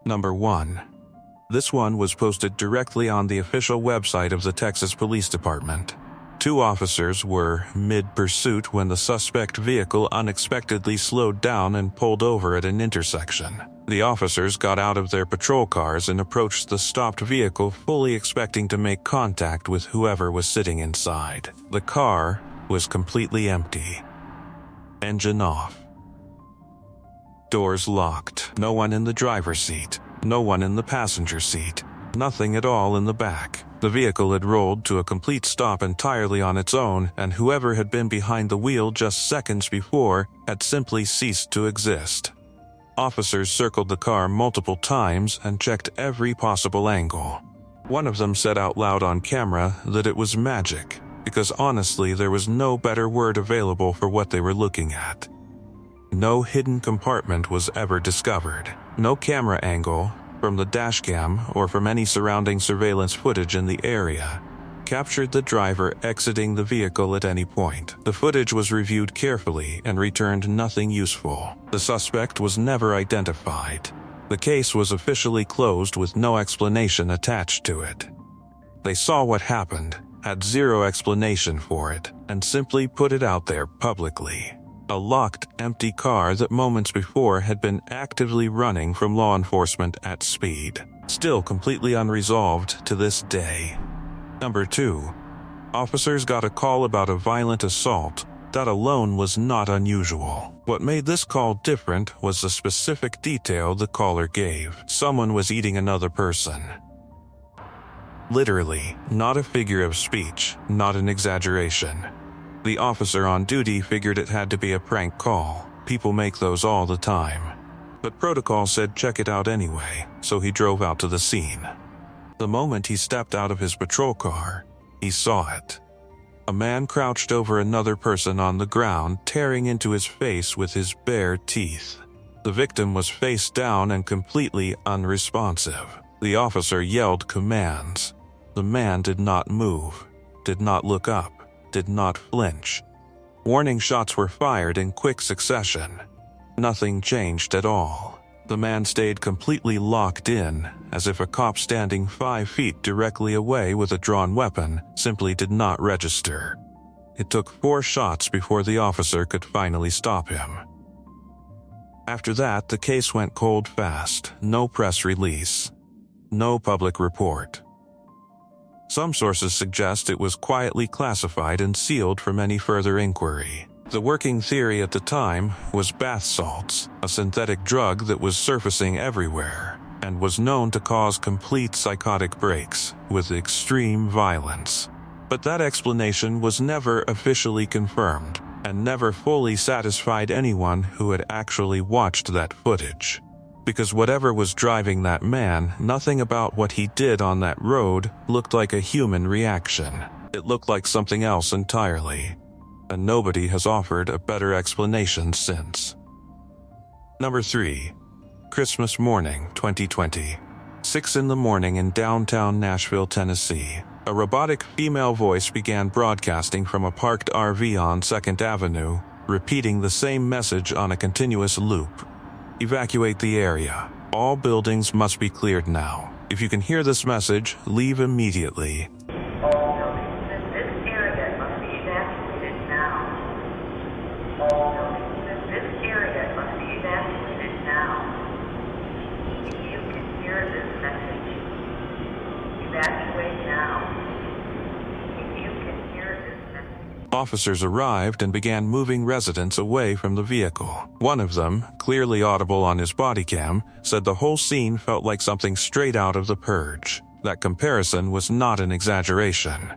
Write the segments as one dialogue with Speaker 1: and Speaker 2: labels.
Speaker 1: Number 1. This one was posted directly on the official website of the Texas Police Department. 2 officers were mid-pursuit when the suspect vehicle unexpectedly slowed down and pulled over at an intersection. The officers got out of their patrol cars and approached the stopped vehicle fully expecting to make contact with whoever was sitting inside. The car was completely empty. Engine off. Doors locked. No one in the driver's seat. No one in the passenger seat. Nothing at all in the back. The vehicle had rolled to a complete stop entirely on its own, and whoever had been behind the wheel just seconds before had simply ceased to exist. Officers circled the car multiple times and checked every possible angle. One of them said out loud on camera that it was magic, because honestly there was no better word available for what they were looking at. No hidden compartment was ever discovered. No camera angle, from the dashcam or from any surrounding surveillance footage in the area, captured the driver exiting the vehicle at any point. The footage was reviewed carefully and returned nothing useful. The suspect was never identified. The case was officially closed with no explanation attached to it. They saw what happened, had zero explanation for it, and simply put it out there publicly. A locked, empty car that moments before had been actively running from law enforcement at speed. Still completely unresolved to this day. Number 2. Officers got a call about a violent assault. That alone was not unusual. What made this call different was the specific detail the caller gave. Someone was eating another person. Literally, not a figure of speech, not an exaggeration. The officer on duty figured it had to be a prank call. People make those all the time. But protocol said check it out anyway, so he drove out to the scene. The moment he stepped out of his patrol car, he saw it. A man crouched over another person on the ground, tearing into his face with his bare teeth. The victim was face down and completely unresponsive. The officer yelled commands. The man did not move, did not look up, did not flinch. Warning shots were fired in quick succession. Nothing changed at all. The man stayed completely locked in, as if a cop standing 5 feet directly away with a drawn weapon simply did not register. It took 4 shots before the officer could finally stop him. After that, the case went cold fast. No press release. No public report. Some sources suggest it was quietly classified and sealed from any further inquiry. The working theory at the time was bath salts, a synthetic drug that was surfacing everywhere and was known to cause complete psychotic breaks with extreme violence. But that explanation was never officially confirmed and never fully satisfied anyone who had actually watched that footage. Because whatever was driving that man, nothing about what he did on that road looked like a human reaction. It looked like something else entirely. And nobody has offered a better explanation since. Number 3. Christmas morning, 2020. 6 in the morning in downtown Nashville, Tennessee. A robotic female voice began broadcasting from a parked RV on 2nd Avenue, repeating the same message on a continuous loop. Evacuate the area. All buildings must be cleared now. If you can hear this message, leave immediately.
Speaker 2: All buildings in this area must be evacuated now. All buildings in this area must be evacuated now. If you can hear this message, evacuate now. If you can hear this message.
Speaker 1: Officers arrived and began moving residents away from the vehicle. One of them, clearly audible on his Bodycam, said the whole scene felt like something straight out of The Purge. That comparison was not an exaggeration.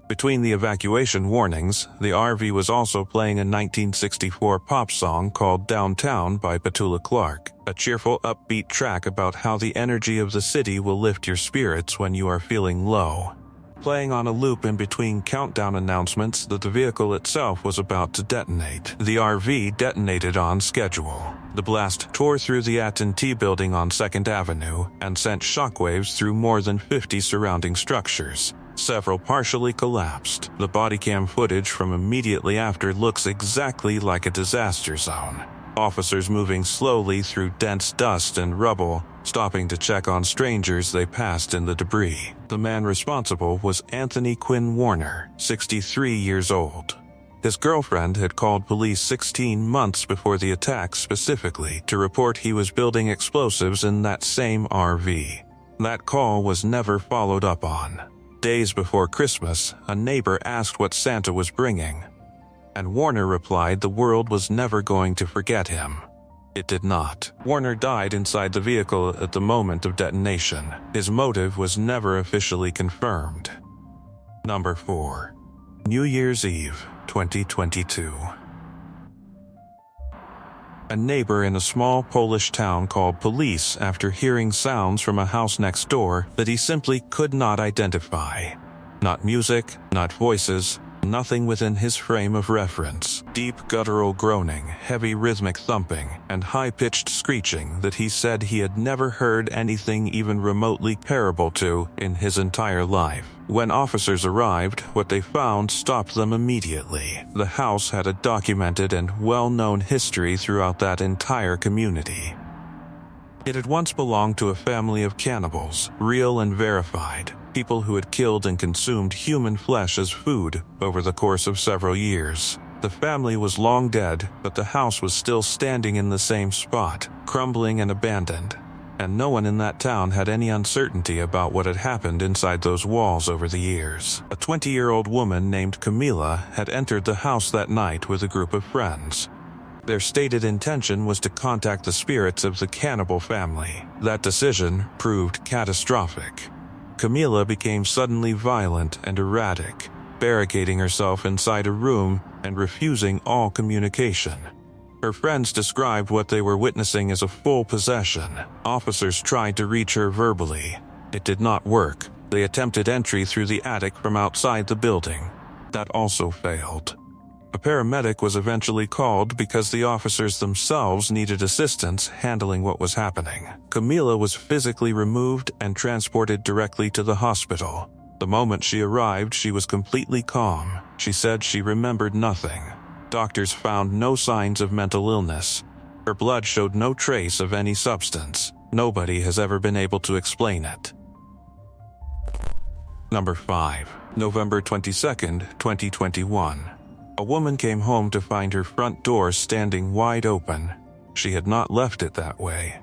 Speaker 1: Between the evacuation warnings, the RV was also playing a 1964 pop song called Downtown by Petula Clark, a cheerful, upbeat track about how the energy of the city will lift your spirits when you are feeling low. Playing on a loop in between countdown announcements that the vehicle itself was about to detonate. The RV detonated on schedule. The blast tore through the AT&T building on 2nd Avenue and sent shockwaves through more than 50 surrounding structures. Several partially collapsed. The Bodycam footage from immediately after looks exactly like a disaster zone. officers moving slowly through dense dust and rubble, stopping to check on strangers they passed in the debris. The man responsible was Anthony Quinn Warner, 63 years old. His girlfriend had called police 16 months before the attack specifically to report he was building explosives in that same RV. That call was never followed up on. Days before Christmas, a neighbor asked what Santa was bringing, and Warner replied the world was never going to forget him. It did not. Warner died inside the vehicle at the moment of detonation. His motive was never officially confirmed. Number 4. New Year's Eve, 2022. A neighbor in a small Polish town called police after hearing sounds from a house next door that he simply could not identify. Not music, not voices, nothing within his frame of reference. Deep guttural groaning, heavy rhythmic thumping, and high-pitched screeching that he said he had never heard anything even remotely comparable to in his entire life. When officers arrived, what they found stopped them immediately. The house had a documented and well-known history throughout that entire community. It had once belonged to a family of cannibals, real and verified, people who had killed and consumed human flesh as food over the course of several years. The family was long dead, but the house was still standing in the same spot, crumbling and abandoned, and no one in that town had any uncertainty about what had happened inside those walls over the years. A 20-year-old woman named Camila had entered the house that night with a group of friends. Their stated intention was to contact the spirits of the cannibal family. That decision proved catastrophic. Camila became suddenly violent and erratic, barricading herself inside a room and refusing all communication. Her friends described what they were witnessing as a full possession. Officers tried to reach her verbally. It did not work. They attempted entry through the attic from outside the building. That also failed. A paramedic was eventually called because the officers themselves needed assistance handling what was happening. Camila was physically removed and transported directly to the hospital. The moment she arrived, she was completely calm. She said she remembered nothing. Doctors found no signs of mental illness. Her blood showed no trace of any substance. Nobody has ever been able to explain it. Number 5. November 22nd, 2021. A woman came home to find her front door standing wide open. She had not left it that way.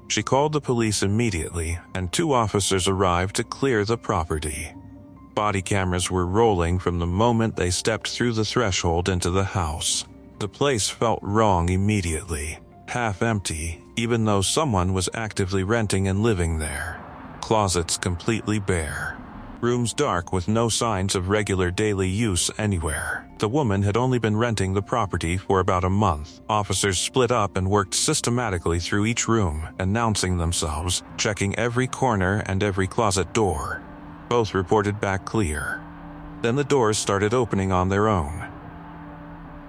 Speaker 1: She called the police immediately, and 2 officers arrived to clear the property. Body cameras were rolling from the moment they stepped through the threshold into the house. The place felt wrong immediately, half empty, even though someone was actively renting and living there. Closets completely bare. Rooms dark with no signs of regular daily use anywhere. The woman had only been renting the property for about a month. Officers split up and worked systematically through each room, announcing themselves, checking every corner and every closet door. Both reported back clear. Then the doors started opening on their own.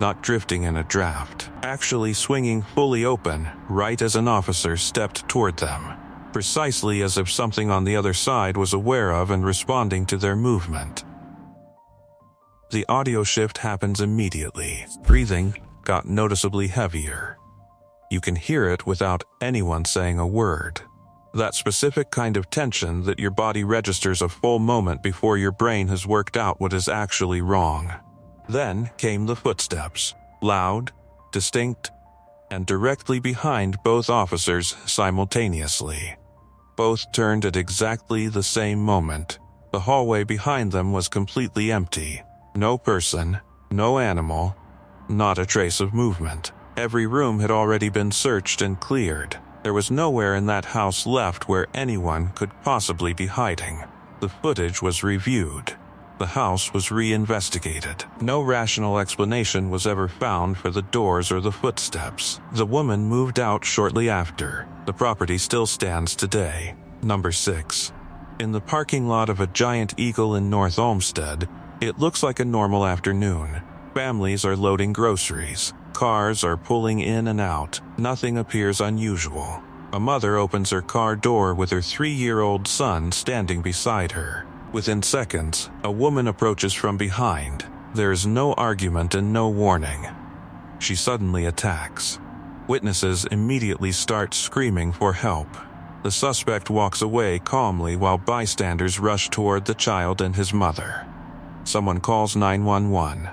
Speaker 1: Not drifting in a draft, actually swinging fully open right as an officer stepped toward them, precisely as if something on the other side was aware of and responding to their movement. The audio shift happens immediately. Breathing got noticeably heavier. You can hear it without anyone saying a word. That specific kind of tension that your body registers a full moment before your brain has worked out what is actually wrong. Then came the footsteps, loud, distinct, and directly behind both officers simultaneously. Both turned at exactly the same moment. The hallway behind them was completely empty. No person, no animal, not a trace of movement. Every room had already been searched and cleared. There was nowhere in that house left where anyone could possibly be hiding. The footage was reviewed. The house was re-investigated. No rational explanation was ever found for the doors or the footsteps. The woman moved out shortly after. The property still stands today. Number 6. In the parking lot of a Giant Eagle in North Olmsted, it looks like a normal afternoon. Families are loading groceries. Cars are pulling in and out. Nothing appears unusual. A mother opens her car door with her 3-year-old son standing beside her. Within seconds, a woman approaches from behind. There is no argument and no warning. She suddenly attacks. Witnesses immediately start screaming for help. The suspect walks away calmly while bystanders rush toward the child and his mother. Someone calls 911.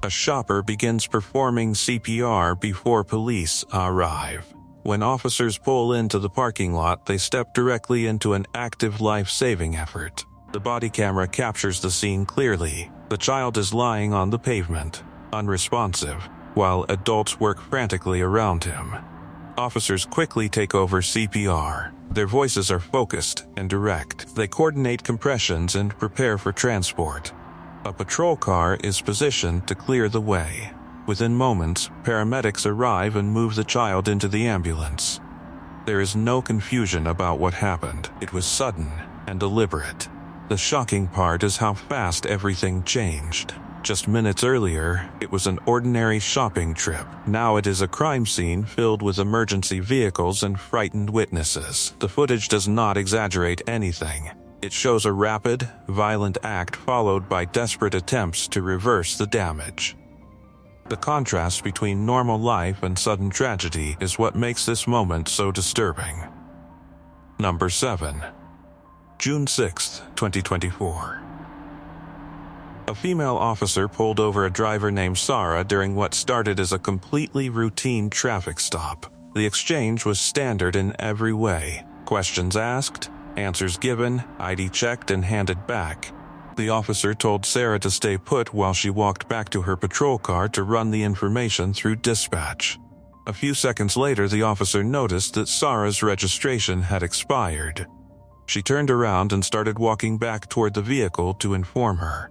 Speaker 1: A shopper begins performing CPR before police arrive. When officers pull into the parking lot, they step directly into an active life-saving effort. The body camera captures the scene clearly. The child is lying on the pavement, unresponsive, while adults work frantically around him. Officers quickly take over CPR. Their voices are focused and direct. They coordinate compressions and prepare for transport. A patrol car is positioned to clear the way. Within moments, paramedics arrive and move the child into the ambulance. There is no confusion about what happened. It was sudden and deliberate. The shocking part is how fast everything changed. Just minutes earlier, it was an ordinary shopping trip. Now it is a crime scene filled with emergency vehicles and frightened witnesses. The footage does not exaggerate anything. It shows a rapid, violent act followed by desperate attempts to reverse the damage. The contrast between normal life and sudden tragedy is what makes this moment so disturbing. Number 7. June 6, 2024. A female officer pulled over a driver named Sarah during what started as a completely routine traffic stop. The exchange was standard in every way. Questions asked, answers given, ID checked and handed back. The officer told Sarah to stay put while she walked back to her patrol car to run the information through dispatch. A few seconds later, the officer noticed that Sarah's registration had expired. She turned around and started walking back toward the vehicle to inform her.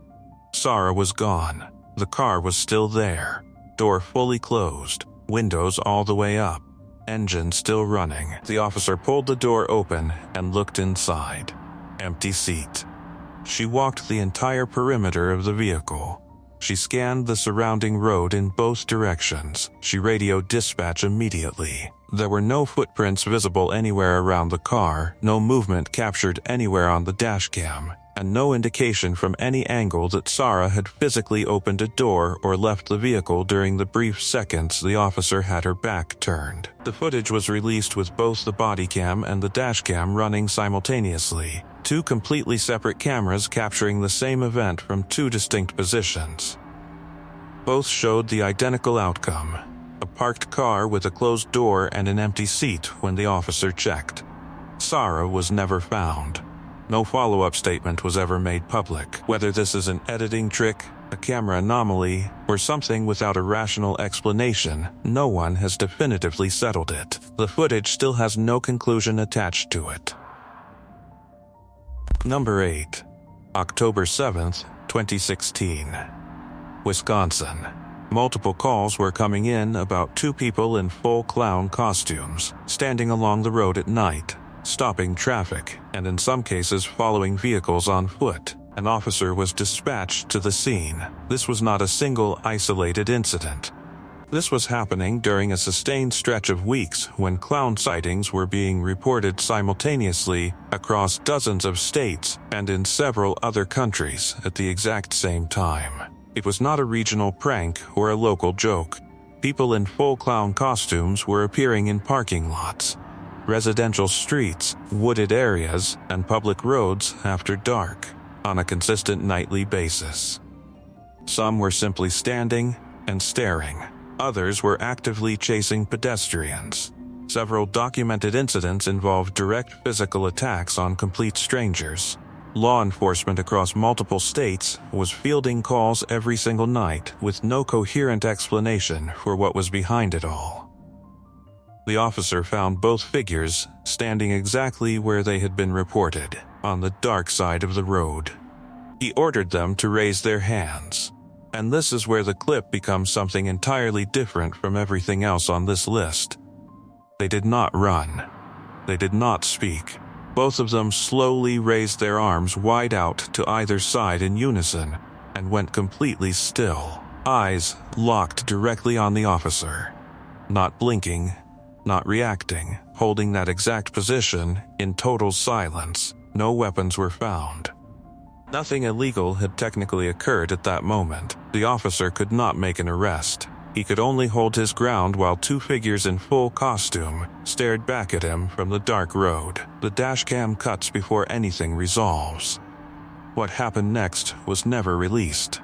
Speaker 1: Sarah was gone. The car was still there. Door fully closed, windows all the way up, engine still running. The officer pulled the door open and looked inside. Empty seat. She walked the entire perimeter of the vehicle. She scanned the surrounding road in both directions. She radioed dispatch immediately. There were no footprints visible anywhere around the car, no movement captured anywhere on the dashcam, and no indication from any angle that Sarah had physically opened a door or left the vehicle during the brief seconds the officer had her back turned. The footage was released with both the bodycam and the dashcam running simultaneously, two completely separate cameras capturing the same event from two distinct positions. Both showed the identical outcome: a parked car with a closed door and an empty seat when the officer checked. Sarah was never found. No follow-up statement was ever made public. Whether this is an editing trick, a camera anomaly, or something without a rational explanation, no one has definitively settled it. The footage still has no conclusion attached to it. Number 8. October 7th, 2016. Wisconsin. Multiple calls were coming in about two people in full clown costumes, standing along the road at night, stopping traffic, and in some cases following vehicles on foot. An officer was dispatched to the scene. This was not a single isolated incident. This was happening during a sustained stretch of weeks when clown sightings were being reported simultaneously across dozens of states and in several other countries at the exact same time. It was not a regional prank or a local joke. People in full clown costumes were appearing in parking lots, residential streets, wooded areas, and public roads after dark on a consistent nightly basis. Some were simply standing and staring. Others were actively chasing pedestrians. Several documented incidents involved direct physical attacks on complete strangers. Law enforcement across multiple states was fielding calls every single night with no coherent explanation for what was behind it all. The officer found both figures standing exactly where they had been reported, on the dark side of the road. He ordered them to raise their hands. And this is where the clip becomes something entirely different from everything else on this list. They did not run. They did not speak. Both of them slowly raised their arms wide out to either side in unison and went completely still, eyes locked directly on the officer. Not blinking, not reacting, holding that exact position in total silence. No weapons were found. Nothing illegal had technically occurred at that moment. The officer could not make an arrest. He could only hold his ground while two figures in full costume stared back at him from the dark road. The dashcam cuts before anything resolves. What happened next was never released.